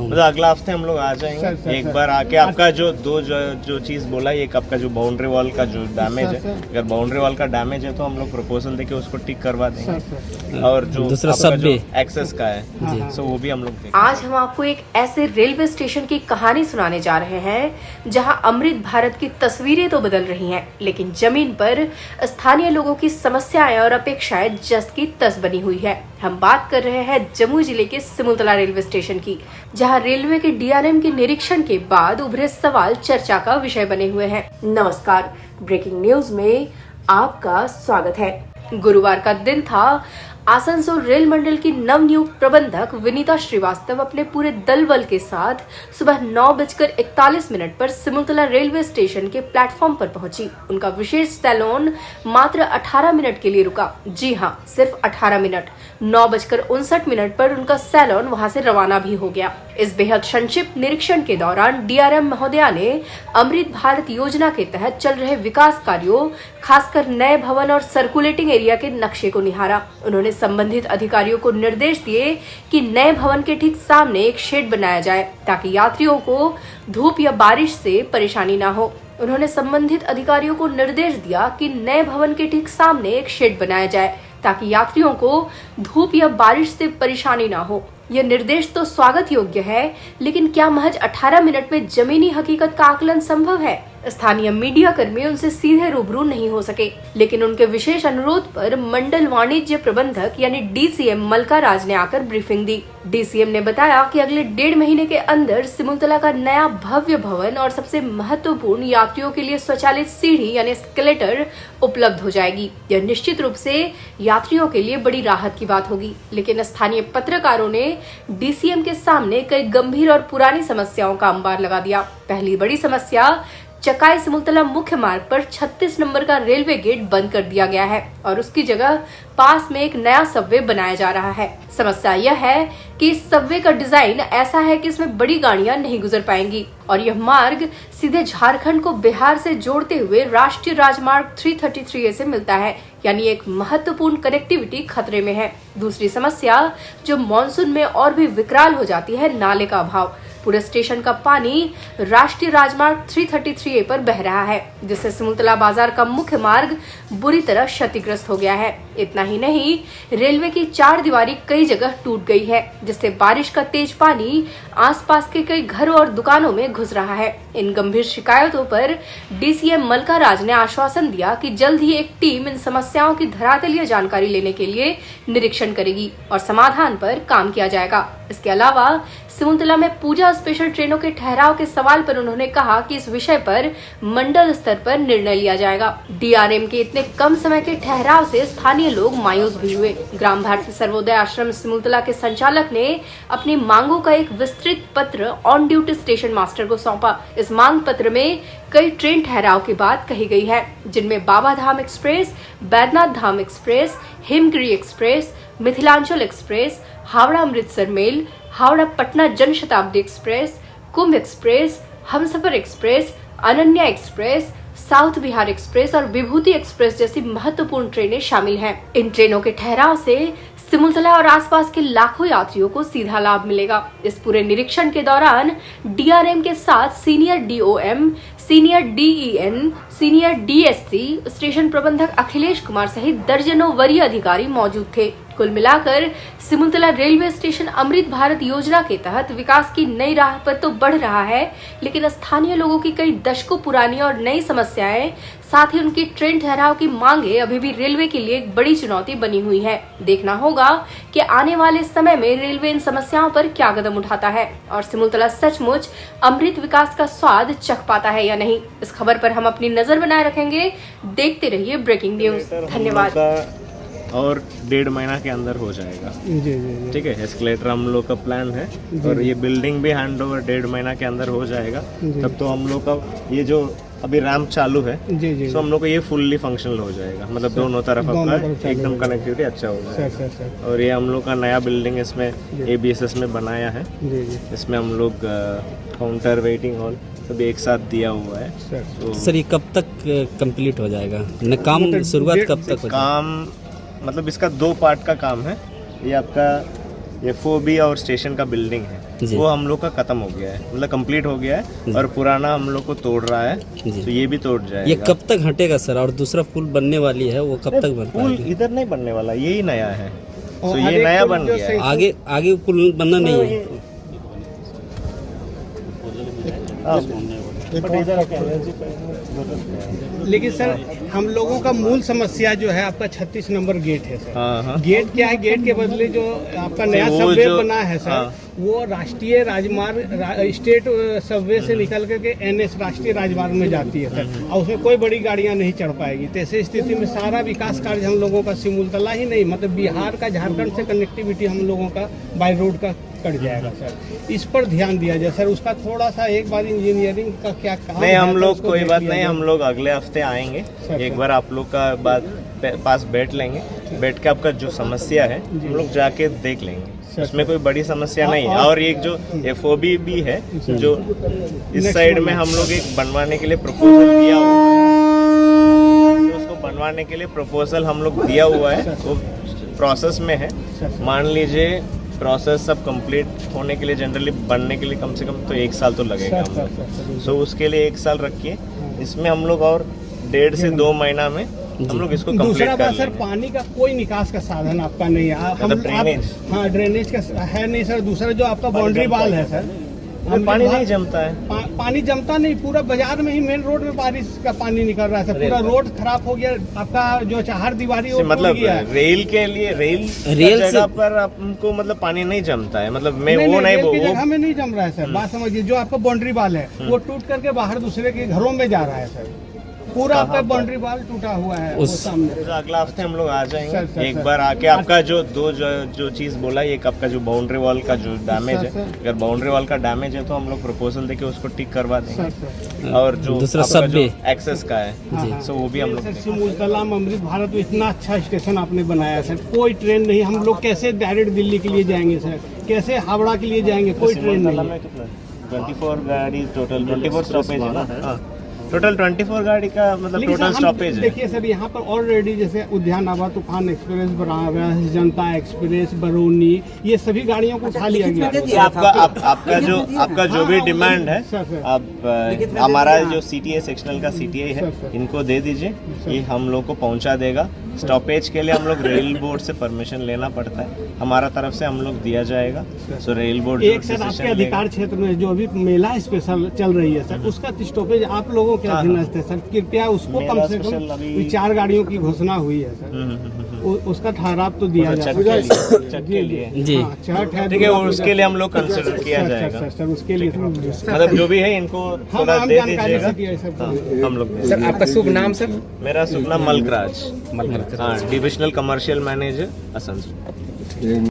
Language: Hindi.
मतलब अगला हफ्ते हम लोग आ जाएंगे, एक बार आके आपका जो चीज़ बोला, एक आपका जो बाउंड्री वॉल का जो डैमेज है, अगर बाउंड्री वॉल का डैमेज है तो हम लोग प्रपोजल देके उसको ठीक करवा देंगे, और जो दूसरा आपका सब जो भी एक्सेस का है सो वो भी हम लोग देखेंगे। आज हम आपको एक ऐसे रेलवे स्टेशन की कहानी सुनाने जा रहे हैं जहां अमृत भारत की तस्वीरें तो बदल रही हैं, लेकिन जमीन पर स्थानीय लोगों की समस्याएं और अपेक्षाएं जस की तस बनी हुई है। हम बात कर रहे हैं जम्मू जिले के सिमुलतला रेलवे स्टेशन की, जहां रेलवे के डीआरएम के निरीक्षण के बाद उभरे सवाल चर्चा का विषय बने हुए हैं। नमस्कार, ब्रेकिंग न्यूज में आपका स्वागत है। गुरुवार का दिन था। आसनसोल रेल मंडल की नवनियुक्त प्रबंधक विनीता श्रीवास्तव अपने पूरे दल बल के साथ सुबह 9:41 पर सिमुलतला रेलवे स्टेशन के प्लेटफॉर्म पर पहुंची। उनका विशेष सैलून मात्र 18 मिनट के लिए रुका। जी हां, सिर्फ 18 मिनट। 9:59 पर उनका सैलून वहां से रवाना भी हो गया। इस बेहद संक्षिप्त निरीक्षण के दौरान डीआरएम महोदया ने अमृत भारत योजना के तहत चल रहे विकास कार्यों, खासकर नए भवन और सर्कुलेटिंग एरिया के नक्शे को निहारा। उन्होंने संबंधित अधिकारियों को निर्देश दिए कि नए भवन के ठीक सामने एक शेड बनाया जाए ताकि यात्रियों को धूप या बारिश से परेशानी न हो। उन्होंने संबंधित अधिकारियों को निर्देश दिया कि नए भवन के ठीक सामने एक शेड बनाया जाए ताकि यात्रियों को धूप या बारिश से परेशानी न हो। यह निर्देश तो स्वागत योग्य है, लेकिन क्या महज 18 मिनट में जमीनी हकीकत का आकलन संभव है? स्थानीय मीडिया कर्मी उनसे सीधे रूबरू नहीं हो सके, लेकिन उनके विशेष अनुरोध पर मंडल वाणिज्य प्रबंधक यानी डीसीएम मलका राज ने आकर ब्रीफिंग दी। डीसीएम ने बताया कि अगले 1.5 महीने के अंदर सिमुलतला का नया भव्य भवन और सबसे महत्वपूर्ण यात्रियों के लिए स्वचालित सीढ़ी यानी एस्केलेटर उपलब्ध हो जाएगी। यह निश्चित रूप से यात्रियों के लिए बड़ी राहत की बात होगी, लेकिन स्थानीय पत्रकारों ने डीसीएम के सामने कई गंभीर और पुरानी समस्याओं का अंबार लगा दिया। पहली बड़ी समस्या, चकाई सिमुलतला मुख्य मार्ग पर 36 नंबर का रेलवे गेट बंद कर दिया गया है और उसकी जगह पास में एक नया सबवे बनाया जा रहा है। समस्या यह है कि इस सबवे का डिजाइन ऐसा है कि इसमें बड़ी गाड़ियां नहीं गुजर पाएंगी और यह मार्ग सीधे झारखंड को बिहार से जोड़ते हुए राष्ट्रीय राजमार्ग 333A से मिलता है, यानी एक महत्वपूर्ण कनेक्टिविटी खतरे में है। दूसरी समस्या जो मानसून में और भी विकराल हो जाती है, नाले का अभाव। पूरे स्टेशन का पानी राष्ट्रीय राजमार्ग 333A पर बह रहा है, जिससे सिमुलतला बाजार का मुख्य मार्ग बुरी तरह क्षतिग्रस्त हो गया है। इतना ही नहीं, रेलवे की 4 दीवारी कई जगह टूट गई है, जिससे बारिश का तेज पानी आसपास के कई घरों और दुकानों में घुस रहा है। इन गंभीर शिकायतों पर डीसीएम मलका राज ने आश्वासन दिया कि जल्द ही एक टीम इन समस्याओं की धरातलीय जानकारी लेने के लिए निरीक्षण करेगी और समाधान पर काम किया जाएगा। इसके अलावा सिमुलतला में पूजा स्पेशल ट्रेनों के ठहराव के सवाल पर उन्होंने कहा कि इस विषय पर मंडल स्तर पर निर्णय लिया जाएगा। डीआरएम के इतने कम समय के ठहराव से स्थानीय लोग मायूस भी हुए। ग्राम भारती सर्वोदय आश्रम सिमुलतला के संचालक ने अपनी मांगों का एक विस्तृत पत्र ऑन ड्यूटी स्टेशन मास्टर को सौंपा। इस मांग पत्र में कई ट्रेन ठहराव की बात कही गई है, जिनमें Baba Dham express, Baidyanath Dham express, Himgiri express, Mithilanchal express, Howrah Amritsar mail, Howrah Patna Jan Shatabdi express, Kumbh express, Humsafar express, Ananya express, south Bihar express और विभूति एक्सप्रेस जैसी महत्वपूर्ण ट्रेनें शामिल हैं। इन ट्रेनों के ठहराव से सिमुलतला और आसपास के लाखों यात्रियों को सीधा लाभ मिलेगा। इस पूरे निरीक्षण के दौरान डीआरएम के साथ senior DOM, senior DEN, senior DSC, station प्रबंधक अखिलेश कुमार सहित दर्जनों वरीय अधिकारी मौजूद थे। कुल मिलाकर सिमुलतला रेलवे स्टेशन अमृत भारत योजना के तहत विकास की नई राह पर तो बढ़ रहा है, लेकिन स्थानीय लोगों की कई दशकों पुरानी और नई समस्याएं, साथ ही उनकी ट्रेन ठहराव की मांगे अभी भी रेलवे के लिए एक बड़ी चुनौती बनी हुई है। देखना होगा कि आने वाले समय में रेलवे इन समस्याओं पर क्या कदम उठाता है और सिमुलतला सचमुच अमृत विकास का स्वाद चख पाता है या नहीं। इस खबर पर हम अपनी नजर बनाए रखेंगे। देखते रहिए ब्रेकिंग न्यूज। धन्यवाद। और 1.5 महीना के अंदर हो जाएगा। जी। ठीक है, एस्केलेटर हम लोग का प्लान है और ये बिल्डिंग भी हैंड ओवर 1.5 महीना के अंदर हो जाएगा। तब तो हम लोग का ये जो अभी रैम्प चालू है, तो हम लोग को ये फुल्ली फंक्शनल हो जाएगा, मतलब दोनों तरफ अपना एकदम कनेक्टिविटी अच्छा हो जाएगा। और ये हम लोग का नया बिल्डिंग इसमें ABSS में बनाया है। इसमें हम लोग काउंटर, वेटिंग हॉल सब एक साथ दिया हुआ है। तो सर ये कब तक कंप्लीट हो जाएगा? न काम शुरुआत कब तक हो काम मतलब इसका 2 पार्ट का काम है। ये आपका ये 4B और स्टेशन का बिल्डिंग है। जी। वो हम लोग का खत्म हो गया है, मतलब कंप्लीट हो गया है और पुराना हम लोग को तोड़ रहा है, जी। तो ये भी तोड़ ये जाएगा। कब तक हटेगा सर? और दूसरा पुल बनने वाली है, वो कब तक बन पुल पाएगी? इधर नहीं बनने वाला, यही नया है, और तो ये आगे नया पुल बन जो गया है। आगे आगे पुल बनना नहीं है। हाँ, but इधर लेकिन सर हम लोगों का मूल समस्या जो है आपका 36 नंबर गेट है सर। हाँ हाँ गेट क्या है? गेट के बदले जो आपका नया वो सबवे जो- बना है सर, हाँ। वो राष्ट्रीय राजमार्ग स्टेट सबवे से निकल करके एनएस राष्ट्रीय राजमार्ग में जाती है सर, और उसमें कोई बड़ी गाड़ियां नहीं चढ़ पाएगी। तो ऐसी स्थिति में सारा विकास कार्य हम लोगों का सिमुलतला ही नहीं, मतलब बिहार का झारखंड से कनेक्टिविटी हम लोगों का बाय रोड का कट जाएगा सर। इस पर ध्यान दिया जाए सर। उसका थोड़ा सा एक बार इंजीनियरिंग का क्या काम नहीं, है हम सर, लोग उसको कोई देख बात लिया नहीं, जाए। हम लोग अगले हफ्ते आएंगे, सर, एक सर। बार आप लोग का बात पास बैठ लेंगे, बैठ के आपका जो समस्या है हम लोग जाके देख लेंगे, सर, उसमें कोई बड़ी समस्या नहीं है। और- और एक जो FOB भी है, जो इस Next साइड one में है। हम लोग एक बनवाने के लिए प्रपोजल दिया हुआ है, तो उसको बनवाने के लिए प्रपोजल हम लोग दिया हुआ है, वो प्रोसेस में है। सर। मान लीजिए प्रोसेस सब कंप्लीट होने के लिए, जनरली बनने के लिए कम से कम तो 1 साल तो लगेगा सर, हम सर, लोग सर, सर, को। सो उसके लिए 1 साल रखिए, इसमें हम लोग और 1.5 से 2 महीना में हम लोग इसको दूसरा कंप्लीट कर बात सर, लेंगे। पानी का कोई निकास का साधन आपका नहीं है। मतलब ड्रेनेज? हाँ, ड्रेनेज का है नहीं सर। दूसरा जो आपका बाउंड्री वाल है सर, उसमें पानी नहीं जमता है। पानी जमता नहीं, पूरा बाजार में ही मेन रोड में बारिश का पानी निकल रहा है सर। पूरा रोड खराब हो गया आपका, जो चार दीवारी वो मतलब टूट गया है। रेल के लिए, रेल रेल से- जगह पर आपको मतलब पानी नहीं जमता है, मतलब मैं वो नहीं रेल की वो जगह में नहीं जम रहा है सर। बात समझिए, जो आपका बाउंड्री वाल है वो टूट करके बाहर दूसरे के घरों में जा रहा है सर। पूरा कहाँ आपका पर? बाउंड्री वाल टूटा हुआ है वो उस- सामने। तो अगला हफ्ते हम लोग आ सर, जाएंगे, सर, एक सर। बार आके आपका जो जो चीज बोला, एक आपका जो बाउंड्री वॉल का जो डैमेज है, सर, सर। अगर बाउंड्री वॉल का डैमेज है तो हम लोग प्रपोजल देके उसको ठीक करवा सर, देंगे। सर। और जो दूसरा आपका जो सबवे। एक्सेस का है, हाँ, सो वो भी हम लोग सर, देखेंगे। सिमुलतला में अमृत भारत में इतना अच्छा स्टेशन आपने बनाया सर। कोई ट्रेन नहीं, हम लोग कैसे डायरेक्ट दिल्ली के लिए जाएंगे सर? कैसे हावड़ा के लिए जाएंगे? कोई ट्रेन सिमुलतला नहीं। में कितना 24 गाड़ी टोटल, 24 स्टॉपेज है ना? हाँ, टोटल 24 गाड़ी का मतलब लेकिन टोटल सर, स्टॉपेज है। देखिए सर, यहाँ पर ऑलरेडी जैसे उद्यान आबा, तूफान एक्सप्रेस, बनारस, जनता एक्सप्रेस, बरौनी, ये सभी गाड़ियों को उठा लिया गया। ये आपका जो भी डिमांड है, सर, सर। आप हमारा जो CTA सेक्शनल का CTA है, सर, सर। इनको दे दीजिए, ये हम लोग को पहुंचा देगा। स्टॉपेज के लिए हम लोग रेल बोर्ड से परमिशन लेना पड़ता है, हमारा तरफ से हम लोग दिया जाएगा। सो रेल बोर्ड एक सर, आपके अधिकार क्षेत्र में जो अभी मेला स्पेशल चल रही है सर, उसका स्टॉपेज आप लोगों के हाँ, अधीनस्थ है सर। कृपया उसको मेला कम से स्पेशल कम अभी- 4 गाड़ियों की घोषणा हुई है सर, उसका ठहराव तो दिया चक जाए। के लिए जी। हाँ, छठ है, ठीक है, दुर्गा वो पूजा- उसके लिए हम लोग कंसिडर किया सर, जाएगा। सर, सर, उसके लिए मतलब जो भी है इनको हम थोड़ा आम दे जानकारी दीजिएगा। से किया है सब। हाँ, हम लोग दे सर आपका शुभ नाम सर? मेरा शुभ नाम मलकराज, हाँ, डिविजनल कमर्शियल मैनेजर असंसोल।